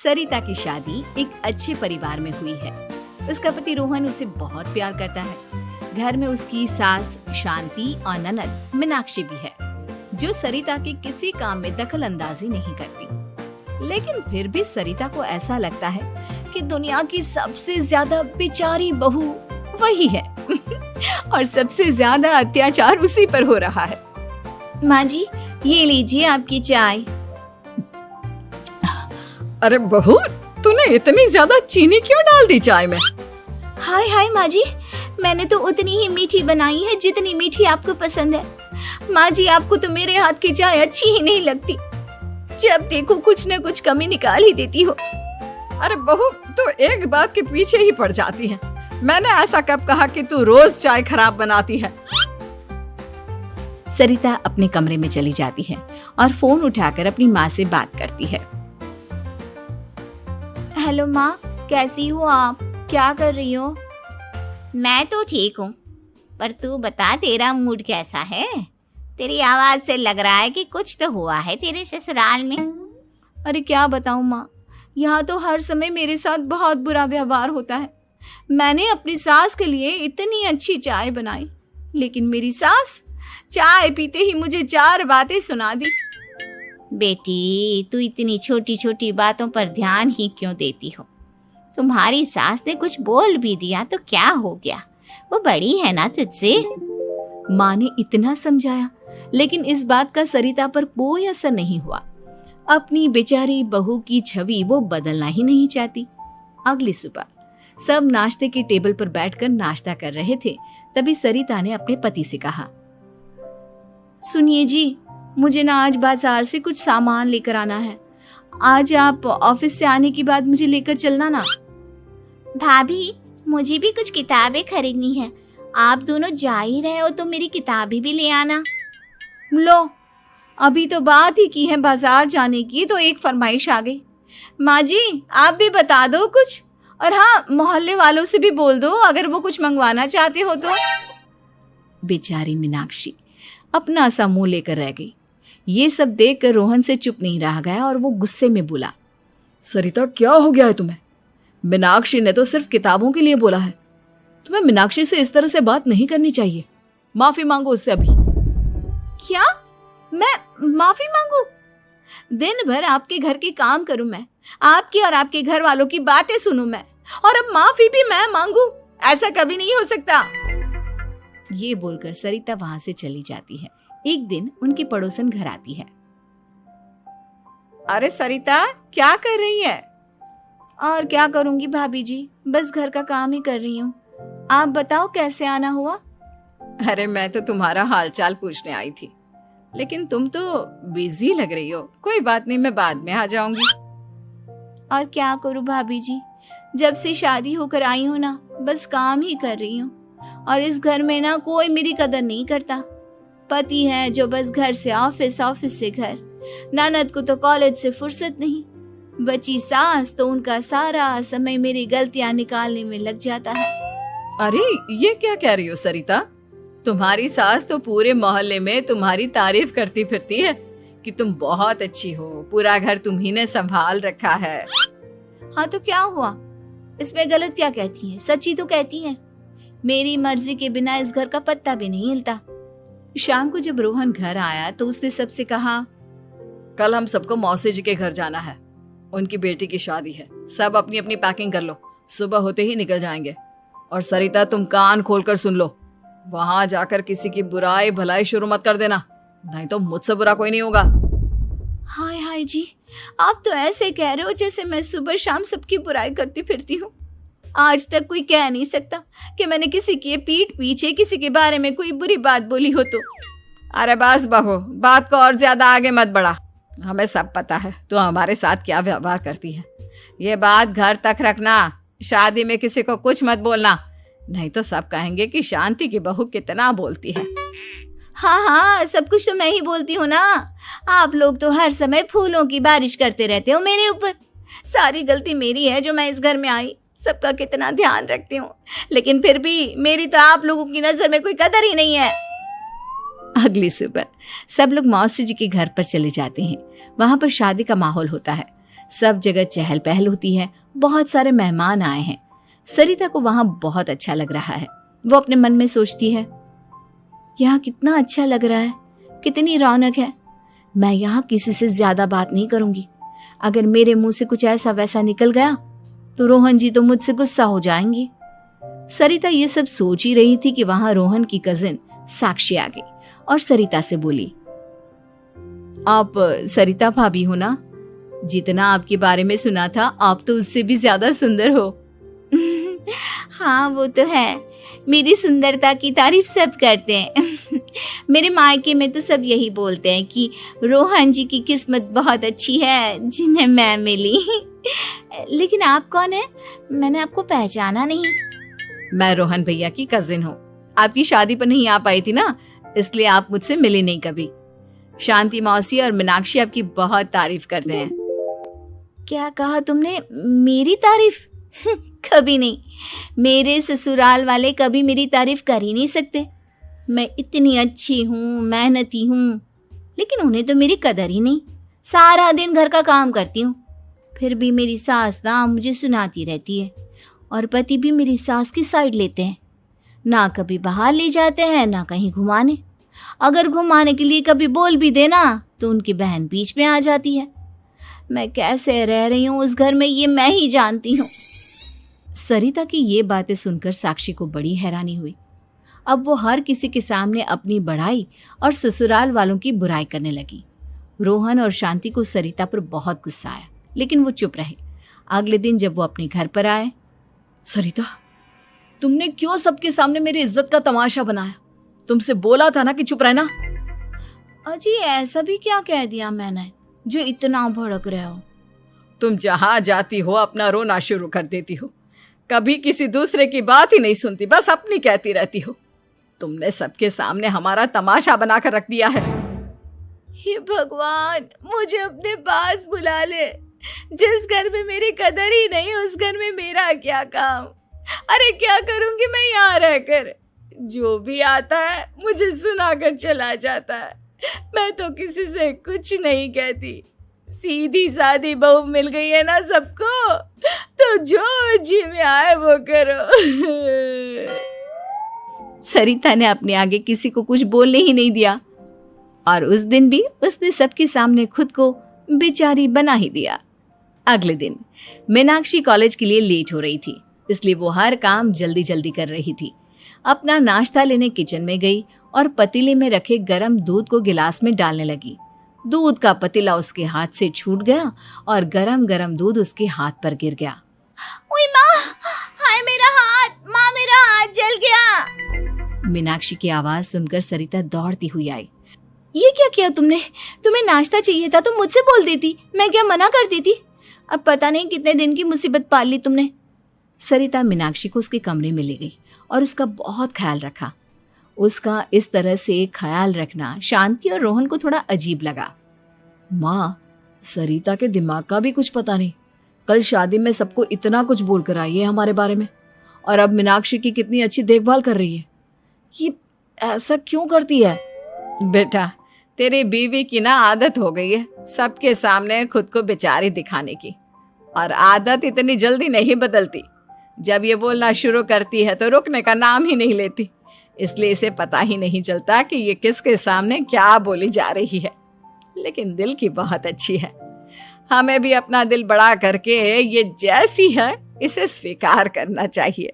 सरिता की शादी एक अच्छे परिवार में हुई है। उसका पति रोहन उसे बहुत प्यार करता है। घर में उसकी सास शांति और ननद मीनाक्षी भी है, जो सरिता के किसी काम में दखल अंदाजी नहीं करती। लेकिन फिर भी सरिता को ऐसा लगता है कि दुनिया की सबसे ज्यादा बेचारी बहू वही है और सबसे ज्यादा अत्याचार उसी पर हो रहा है। माँ जी, ये लीजिए आपकी चाय। अरे बहू, तूने इतनी ज्यादा चीनी क्यों डाल दी चाय में? हाय हाय माँ जी, मैंने तो उतनी ही मीठी बनाई है जितनी मीठी आपको पसंद है। माँ जी, आपको तो मेरे हाथ की चाय अच्छी ही नहीं लगती। जब देखो कुछ न कुछ कमी निकाल ही देती हो। अरे बहू, तो एक बात के पीछे ही पड़ जाती है। मैंने ऐसा कब कहा कि तू रोज चाय खराब बनाती है? सरिता अपने कमरे में चली जाती है और फोन उठाकर अपनी माँ से बात करती है। हेलो माँ, कैसी हो आप? क्या कर रही हो? मैं तो ठीक हूँ, पर तू बता, तेरा मूड कैसा है? तेरी आवाज से लग रहा है कि कुछ तो हुआ है तेरे ससुराल में। अरे क्या बताऊँ माँ, यहाँ तो हर समय मेरे साथ बहुत बुरा व्यवहार होता है। मैंने अपनी सास के लिए इतनी अच्छी चाय बनाई, लेकिन मेरी सास चाय पीते ही मुझे 4 बातें सुना दी। बेटी, तू इतनी छोटी छोटी बातों पर ध्यान ही क्यों देती हो? तुम्हारी सास ने कुछ बोल भी दिया तो क्या हो गया? वो बड़ी है ना तुझसे। माँ ने इतना समझाया, लेकिन इस बात का सरिता पर कोई असर नहीं हुआ। अपनी बेचारी बहू की छवि वो बदलना ही नहीं चाहती। अगली सुबह सब नाश्ते की टेबल पर बैठकर नाश्ता कर रहे थे, तभी सरिता ने अपने पति से कहा, सुनिए जी, मुझे ना आज बाजार से कुछ सामान लेकर आना है। आज आप ऑफिस से आने के बाद मुझे लेकर चलना ना। भाभी, मुझे भी कुछ किताबें खरीदनी है। आप दोनों जा ही रहे हो तो मेरी किताबें भी ले आना। लो, अभी तो बात ही की है बाजार जाने की, तो एक फरमाइश आ गई। माँ जी, आप भी बता दो कुछ, और हाँ, मोहल्ले वालों से भी बोल दो अगर वो कुछ मंगवाना चाहते हो तो। बेचारी मीनाक्षी अपना सा मुंह लेकर रह गई। ये सब देखकर रोहन से चुप नहीं रह गया और वो गुस्से में बोला, सरिता, क्या हो गया है तुम्हें? मीनाक्षी ने तो सिर्फ किताबों के लिए बोला है। तुम्हें मीनाक्षी से इस तरह से बात नहीं करनी चाहिए। माफी मांगो उससे अभी। क्या? मैं माफी मांगू? दिन भर आपके घर के काम करूं मैं, आपकी और आपके घर वालों की बातें सुनूं मैं, और अब माफी भी मैं मांगू? ऐसा कभी नहीं हो सकता। ये बोलकर सरिता वहां से चली जाती है। एक दिन उनकी पड़ोसन घर आती है। अरे सरिता, क्या कर रही है? और क्या करूंगी भाभी जी, बस घर का काम ही कर रही हूँ। आप बताओ कैसे आना हुआ? अरे मैं तो तुम्हारा हालचाल पूछने आई थी, लेकिन तुम तो बिजी लग रही हो। कोई बात नहीं, मैं बाद में आ जाऊंगी। और क्या करूं भाभी जी, जब से शादी होकर आई हूँ ना, बस काम ही कर रही हूँ। और इस घर में ना कोई मेरी कदर नहीं करता। पति है जो बस घर से ऑफिस, ऑफिस से घर। ननद को तो कॉलेज से फुर्सत नहीं। बची सास तो उनका सारा समय मेरी गलतियां निकालने में लग जाता है। अरे ये क्या कह रही हो सरिता? तुम्हारी सास तो पूरे मोहल्ले में तुम्हारी तारीफ करती फिरती है कि तुम बहुत अच्छी हो, पूरा घर तुम्ही ने संभाल रखा है। हाँ तो क्या हुआ? इसमें गलत क्या कहती है? सच्ची तो कहती है। मेरी मर्जी के बिना इस घर का पत्ता भी नहीं हिलता। शाम को जब रोहन घर आया तो उसने सबसे कहा, कल हम सबको मौसी जी के घर जाना है। उनकी बेटी की शादी है। सब अपनी अपनी पैकिंग कर लो, सुबह होते ही निकल जाएंगे। और सरिता, तुम कान खोलकर सुन लो, वहां जाकर किसी की बुराई भलाई शुरू मत कर देना, नहीं तो मुझसे बुरा कोई नहीं होगा। हाय हाय जी, आप तो ऐसे कह रहे हो जैसे मैं सुबह शाम सबकी बुराई करती फिरती हूँ। आज तक कोई कह नहीं सकता कि मैंने किसी की पीठ पीछे किसी के बारे में कोई बुरी बात बोली हो तो। अरे बस बहू, बात को और ज्यादा आगे मत बढ़ा। हमें सब पता है तू हमारे साथ क्या व्यवहार करती है। ये बात घर तक रखना, शादी में किसी को कुछ मत बोलना, नहीं तो सब कहेंगे कि शांति की बहू कितना बोलती है। हाँ हाँ, सब कुछ तो मैं ही बोलती हूँ ना। आप लोग तो हर समय फूलों की बारिश करते रहते हो मेरे ऊपर। सारी गलती मेरी है जो मैं इस घर में आई। सबका कितना ध्यान रखती हूँ, लेकिन फिर भी मेरी तो आप लोगों की नजर में कोई कदर ही नहीं है। अगली सुबह सब लोग मौसी जी के घर पर चले जाते हैं। वहां पर शादी का माहौल होता है। सब जगह चहल पहल होती है, बहुत सारे मेहमान आए हैं। सरिता को वहां बहुत अच्छा लग रहा है। वो अपने मन में सोचती है, यहाँ कितना अच्छा लग रहा है, कितनी रौनक है। मैं यहाँ किसी से ज्यादा बात नहीं करूंगी। अगर मेरे मुंह से कुछ ऐसा वैसा निकल गया तो रोहन जी तो मुझसे गुस्सा हो जाएंगी। सरिता ये सब सोच ही रही थी कि वहां रोहन की कजिन साक्षी आ गई और सरिता से बोली, आप सरिता भाभी हो ना? जितना आपके बारे में सुना था, आप तो उससे भी ज्यादा सुंदर हो। हाँ वो तो है, मेरी सुंदरता की तारीफ सब करते हैं। मेरे मायके में तो सब यही बोलते हैं कि रोहन जी की किस्मत बहुत अच्छी है जिन्हें मैं मिली। लेकिन आप कौन है? मैंने आपको पहचाना नहीं। मैं रोहन भैया की कजिन हूँ। आपकी शादी पर नहीं आ पाई थी ना, इसलिए आप मुझसे मिली नहीं कभी। शांति मौसी और मीनाक्षी आपकी बहुत तारीफ करते हैं। क्या कहा तुमने? मेरी तारीफ? कभी नहीं। मेरे ससुराल वाले कभी मेरी तारीफ कर ही नहीं सकते। मैं इतनी अच्छी हूँ, मेहनती हूँ, लेकिन उन्हें तो मेरी कदर ही नहीं। सारा दिन घर का काम करती हूँ, फिर भी मेरी सास ना मुझे सुनाती रहती है, और पति भी मेरी सास की साइड लेते हैं। ना कभी बाहर ले जाते हैं, ना कहीं घुमाने। अगर घुमाने के लिए कभी बोल भी देना तो उनकी बहन बीच में आ जाती है। मैं कैसे रह रही हूँ उस घर में, ये मैं ही जानती हूँ। सरिता की ये बातें सुनकर साक्षी को बड़ी हैरानी हुई। अब वो हर किसी के सामने अपनी बढ़ाई और ससुराल वालों की बुराई करने लगी। रोहन और शांति को सरिता पर बहुत गुस्सा आया, लेकिन वो चुप रहे। अगले दिन जब वो अपने घर पर आए, सरिता, तुमने क्यों सबके सामने मेरी इज्जत का तमाशा बनाया? तुमसे बोला था ना कि चुप रहना। अजी ऐसा भी क्या कह दिया मैंने जो इतना भड़क रहे हो? तुम जहां जाती हो अपना रोना शुरू कर देती हो। कभी किसी दूसरे की बात ही नहीं सुनती, बस अपनी कहती रहती हो। तुमने सबके सामने हमारा तमाशा बनाकर रख दिया है। हे भगवान, मुझे अपने पास बुला ले। जिस घर में मेरी कदर ही नहीं, उस घर में मेरा क्या काम? अरे क्या करूंगी मैं यहाँ रहकर? जो भी आता है मुझे सुनाकर चला जाता है। मैं तो किसी से कुछ नहीं कहती। सीधी सादी बहू मिल गई है ना सबको, तो जो जी में आए वो करो। सरिता ने अपने आगे किसी को कुछ बोलने ही नहीं दिया, और उस दिन भी उसने सबके सामने खुद को बेचारी बना ही दिया। अगले दिन मीनाक्षी कॉलेज के लिए लेट हो रही थी, इसलिए वो हर काम जल्दी जल्दी कर रही थी। अपना नाश्ता लेने किचन में गई और पतीले में रखे गरम दूध को गिलास में डालने लगी। दूध का पतीला उसके हाथ से छूट गया और गरम गरम दूध उसके हाथ पर गिर गया। ओए माँ, हाय मेरा हाथ, माँ मेरा हाथ जल गया। मीनाक्षी की आवाज सुनकर सरिता दौड़ती हुई आई। ये क्या किया तुमने? तुम्हें नाश्ता चाहिए था तो मुझसे बोल देती, मैं क्या मना करती थी? अब पता नहीं कितने दिन की मुसीबत पाल ली तुमने। सरिता मीनाक्षी को उसके कमरे में ले गई और उसका बहुत ख्याल रखा। उसका इस तरह से ख्याल रखना शांति और रोहन को थोड़ा अजीब लगा। माँ, सरिता के दिमाग का भी कुछ पता नहीं। कल शादी में सबको इतना कुछ बोल कर आई है हमारे बारे में, और अब मीनाक्षी की कितनी अच्छी देखभाल कर रही है। ये ऐसा क्यों करती है? बेटा, तेरी बीवी की ना आदत हो गई है सबके सामने खुद को बेचारी दिखाने की, और आदत इतनी जल्दी नहीं बदलती। जब ये बोलना शुरू करती है तो रुकने का नाम ही नहीं लेती, इसलिए इसे पता ही नहीं चलता कि ये किसके सामने क्या बोली जा रही है। लेकिन दिल की बहुत अच्छी है। हमें भी अपना दिल बड़ा करके ये जैसी है इसे स्वीकार करना चाहिए।